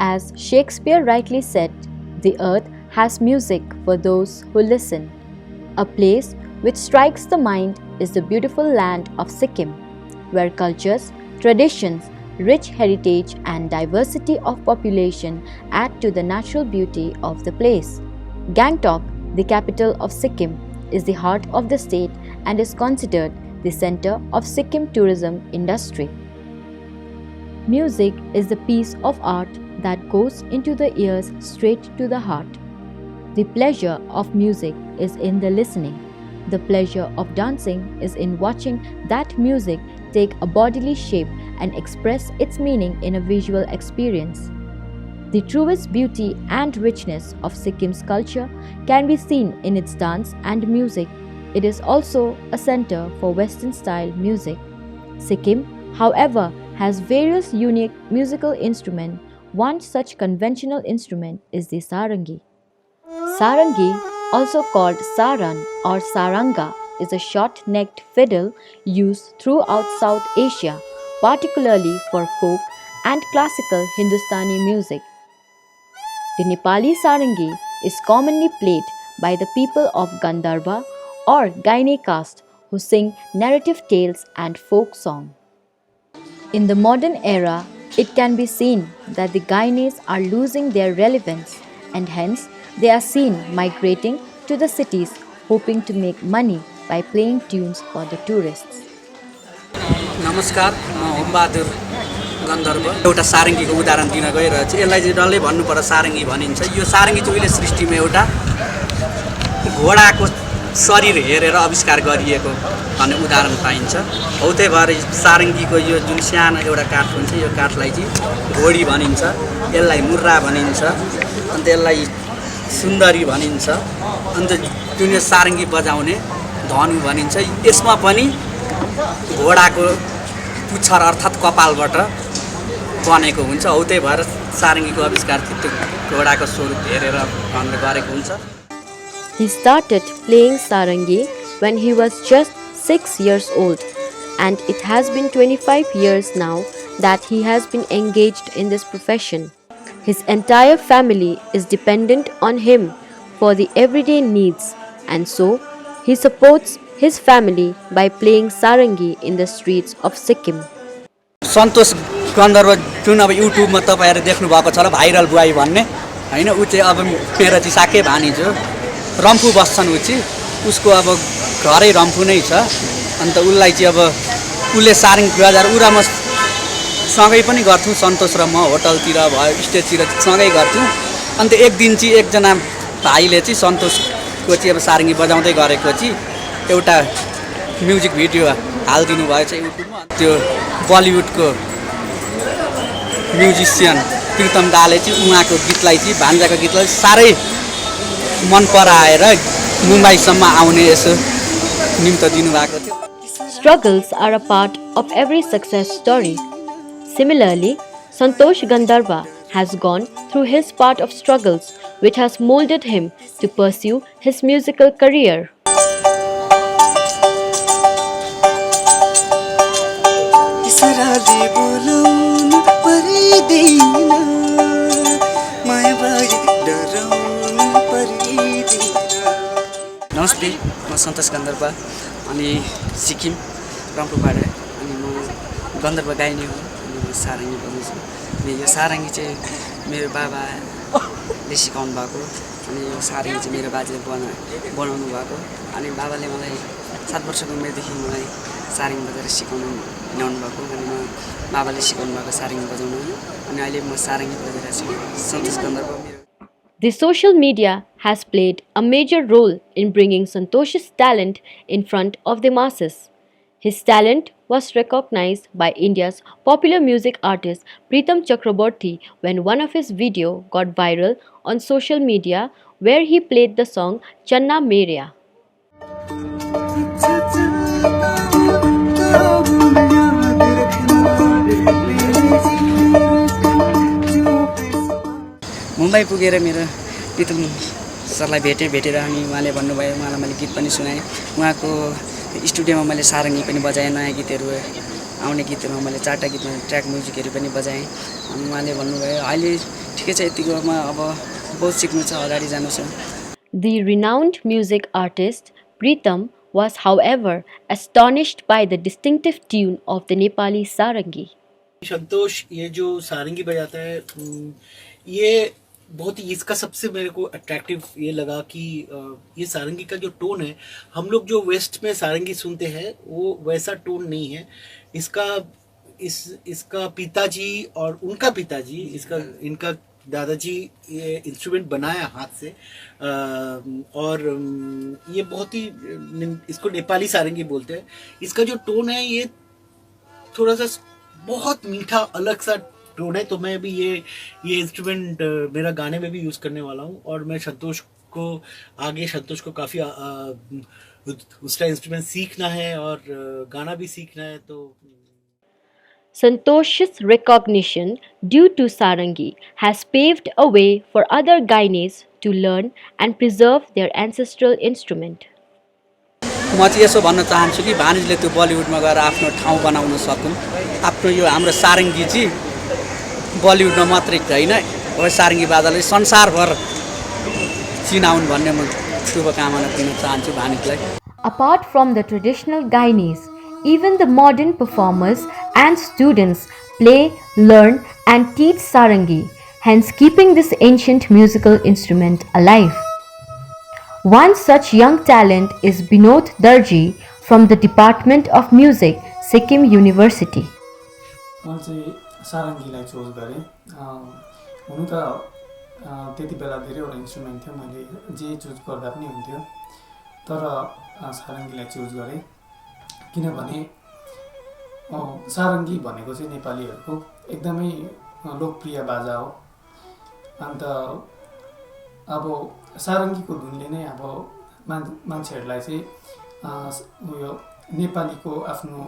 As Shakespeare rightly said, the earth has music for those who listen. A place which strikes the mind is the beautiful land of Sikkim, where cultures, traditions, rich heritage and diversity of population add to the natural beauty of the place. Gangtok, the capital of Sikkim, is the heart of the state and is considered the center of Sikkim tourism industry. Music is the piece of art that goes into the ears straight to the heart. The pleasure of music is in the listening. The pleasure of dancing is in watching that music take a bodily shape and express its meaning in a visual experience. The truest beauty and richness of Sikkim's culture can be seen in its dance and music. It is also a center for Western-style music. Sikkim, however, has various unique musical instruments. One such conventional instrument is the Sarangi. Sarangi, also called saran or saranga, is a short-necked fiddle used throughout South Asia, particularly for folk and classical Hindustani music. The Nepali Sarangi is commonly played by the people of Gandarbha or Gaine caste who sing narrative tales and folk song. In the modern era, it can be seen that the Gaines are losing their relevance and hence they are seen migrating to the cities hoping to make money by playing tunes for the tourists. नमस्कार म होमबहादुर गन्धर्व एउटा सारङ्गीको उदाहरण दिन गइरहेको छु यसलाई चाहिँ डल्लै भन्नुपर्दा सारङ्गी भनिन्छ यो सारङ्गी चाहिँ उहिले सृष्टिमा एउटा घोडाको शरीर हेरेर आविष्कार गरिएको भन्ने उदाहरण पाइन्छ हो त्यही भएर सारङ्गीको यो जुन सानो एउटा काठ हुन्छ यो काठलाई चाहिँ घोडी भनिन्छ यसलाई मुर्रा भनिन्छ अन्त यसलाई सुन्दरी भनिन्छ अन्त जुन यो सारङ्गी बजाउने धनु भनिन्छ यसमा पनि घोडाको पुच्छर अर्थात् कपालबाट बनेको हुन्छ हो त्यही भएर सारङ्गीको आविष्कार त्यो घोडाको स्वरूप हेरेर भन्ने गरेको हुन्छ. He started playing sarangi when he was just 6 years old, and it has been 25 years now that he has been engaged in this profession. His entire family is dependent on him for the everyday needs, and so he supports his family by playing sarangi in the streets of Sikkim. सन्तोष गन्धर्व जुन अब युट्युबमा तपाईहरु देख्नु भएको छ र viral बुवाई भन्ने हैन उ चाहिँ अब मेरो चाहिँ साकै भानिजो रम्फू बस्छन् उ चाहिँ उसको अब घरै रम्फू नै छ अन्त उलाई चाहिँ अब उले सारङ्गी बजार उरामा सँगै पनि गर्थ्यौं सन्तोष र म होटलतिर भयो स्टेजतिर सँगै गर्थ्यौं अन्त एक दिन चाहिँ एकजना भाइले चाहिँ सन्तोषको चाहिँ अब सारङ्गी बजाउँदै गरेको चाहिँ एउटा म्युजिक भिडियो हाल्दिनु भएछ युट्युबमा त्यो बलिउडको म्युजिशियन प्रीतम दाले चाहिँ उहाँको गीतलाई चाहिँ भान्जाको गीतलाई सारै मन पराएर मुम्बईसम्म आउने यसो निम्त दिनुभएको थियो. Struggles are a part of every success story. Similarly, Santosh Gandharva has gone through his part of struggles which has molded him to pursue his musical career. नमस्ते म सन्तोष गन्धर्व अनि सिक्किम रम्फूबाट अनि म गन्धर्व गाइने हो अनि म सारङ्गी बजाउँछु अनि यो सारङ्गी चाहिँ मेरो बाबाले सिकाउनु भएको अनि यो सारङ्गी चाहिँ मेरो बाजेले बनाउनु भएको अनि बाबाले मलाई 7 वर्षको उमेरदेखि मलाई सारङ्गी बजाएर सिकाउनु ल्याउनु भएको अनि म बाबाले सिकाउनु भएको सारङ्गी बजाउनु अनि अहिले म सारङ्गी बजाइरहेको छु. सन्तोष गन्धर्व मेरो. The social media has played a major role in bringing Santosh's talent in front of the masses. His talent was recognized by India's popular music artist Preeti Chakraborty when one of his videos got viral on social media where he played the song Channa Meria. Mumbai पुगेर मेरो प्रीतम सरलाई भेटेर अनि उहाँले भन्नुभयो उहाँलाई मैले गीत पनि सुनाएँ उहाँको स्टुडियोमा मैले सारङ्गी पनि बजाएँ नयाँ गीतहरू आउने गीतहरूमा मैले 4टा गीतमा ट्र्याक म्युजिकहरू पनि बजाएँ अनि उहाँले भन्नुभयो अहिले ठिकै छ यतिकोमा अब बहुत सिक्नु छ अगाडि जानु छ The renowned music artist Preetam was, however, astonished by the distinctive tune of the Nepali Sarangi. संतोष ये जो सारंगी बजाता है ये बहुत ही इसका सबसे मेरे को अट्रैक्टिव ये लगा कि ये सारंगी का जो टोन है हम लोग जो वेस्ट में सारंगी सुनते हैं वो वैसा टोन नहीं है इसका इसका पिताजी और उनका पिताजी इनका दादाजी ये इंस्ट्रूमेंट बनाया हाथ से और ये बहुत ही इसको नेपाली सारंगी बोलते हैं इसका जो टोन है ये थोड़ा सा बहुत मीठा अलग सा टोन है तो मैं भी ये इंस्ट्रूमेंट मेरा गाने में भी यूज़ करने वाला हूँ और मैं संतोष को काफ़ी उसका इंस्ट्रूमेंट सीखना है और गाना भी सीखना है तो Santosh's recognition due to Sarangi has paved a way for other Gaines to learn and preserve their ancestral instrument. म चाहिँ यसो भन्न चाहन्छु कि भानिजले त्यो बलिउडमा गएर आफ्नो ठाउँ बनाउन सकुन् आफ्नो यो हाम्रो सारङ्गी चाहिँ बलिउडमा मात्रै होइन हो सारङ्गी बाजाले संसारभर चिनाउन् भन्ने म शुभकामना दिन चाहन्छु भानिजलाई Apart from the traditional Gaines, even the modern performers and students play, learn and teach Sarangi, hence keeping this ancient musical instrument alive. One such young talent is Binod Darjee from the Department of Music, Sikkim University. म चाहिँ सारङ्गीलाई chose गरेँ हुनु त त्यति बेला धेरैवटा instrument थियो मैले जे चुज गर्दा पनि हुन्थ्यो तर सारङ्गीलाई चुज गरेँ किनभने सारङ्गी भनेको चाहिँ नेपालीहरूको एकदमै लोकप्रिय बाजा हो अन्त अब सारङ्गीको धुनले नै अब मान्छेहरूलाई चाहिँ उयो नेपालीको आफ्नो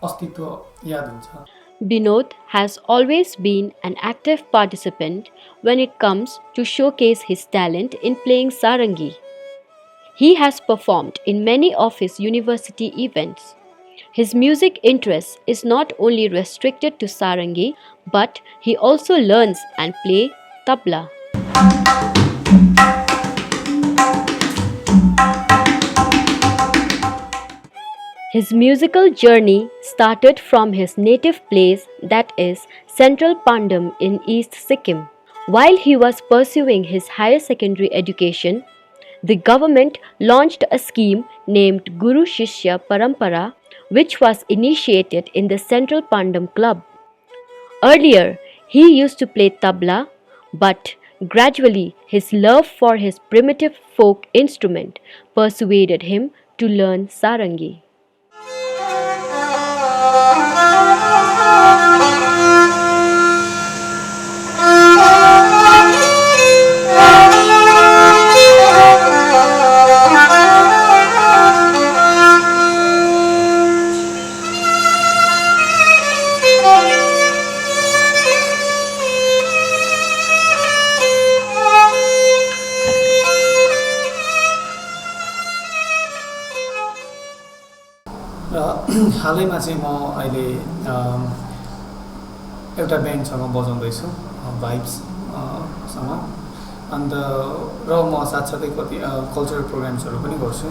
अस्तित्व याद हुन्छ Binod has always been an active participant when it comes to showcase his talent in playing Sarangi. He has performed in many of his university events. His music interest is not only restricted to Sarangi, but he also learns and plays tabla. His musical journey started from his native place, that is Central Pandam in East Sikkim. While he was pursuing his higher secondary education, the government launched a scheme named Guru Shishya Parampara, which was initiated in the Central Pandam Club. Earlier, he used to play tabla, but gradually his love for his primitive folk instrument persuaded him to learn Sarangi. हालैमा चाहिँ म अहिले एउटा ब्यान्डसँग बजाउँदैछु भाइब्ससँग अन्त र म साथसाथै कति कल्चरल प्रोग्राम्सहरू पनि गर्छु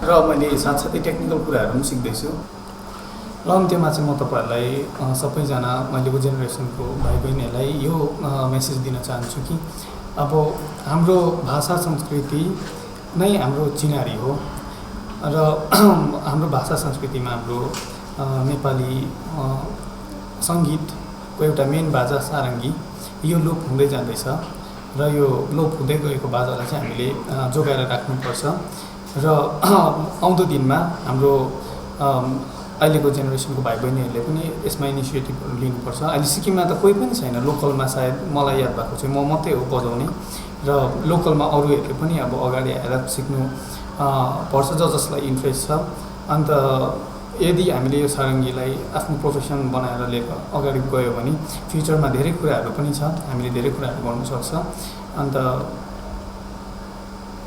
र मैले साथसाथै टेक्निकल कुराहरू पनि सिक्दैछु र अन्त्यमा चाहिँ म तपाईँहरूलाई सबैजना अहिलेको जेनेरेसनको भाइ बहिनीहरूलाई यो मेसेज दिन चाहन्छु कि अब हाम्रो भाषा संस्कृति नै हाम्रो चिनारी हो र हाम्रो भाषा संस्कृतिमा हाम्रो नेपाली सङ्गीतको एउटा मेन बाजा सारङ्गी यो लोप हुँदै जाँदैछ र यो लोप हुँदै गएको बाजालाई चाहिँ हामीले जोगाएर राख्नुपर्छ र आउँदो दिनमा हाम्रो अहिलेको जेनेरेसनको भाइ बहिनीहरूले पनि यसमा इनिसिएटिभहरू लिनुपर्छ अहिले सिक्किममा त कोही पनि छैन लोकलमा सायद मलाई याद भएको चाहिँ म मात्रै हो बजाउने र लोकलमा अरूहरूले पनि अब अगाडि आएर सिक्नु पर्छ जसलाई इन्ट्रेस्ट छ अन्त यदि हामीले यो सारङ्गीलाई आफ्नो प्रोफेसन बनाएर लिएर अगाडि गयो भने फ्युचरमा धेरै कुराहरू पनि छ हामीले धेरै कुराहरू गर्न सक्छ अन्त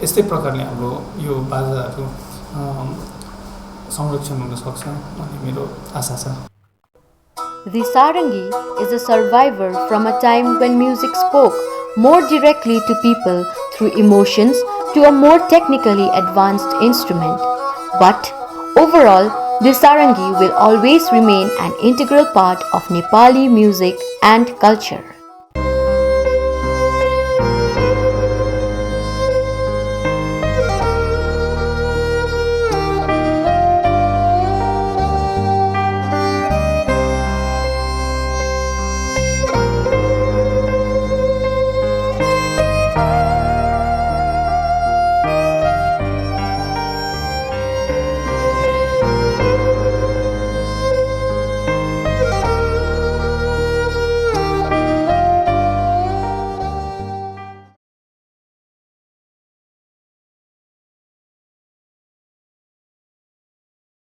यस्तै प्रकारले हाम्रो यो बाजाहरू संरक्षण हुन सक्छ भन्ने मेरो आशा छ The Sarangi is a survivor from a time when music spoke more directly to people through emotions to a more technically advanced instrument. But overall, the Sarangi will always remain an integral part of Nepali music and culture.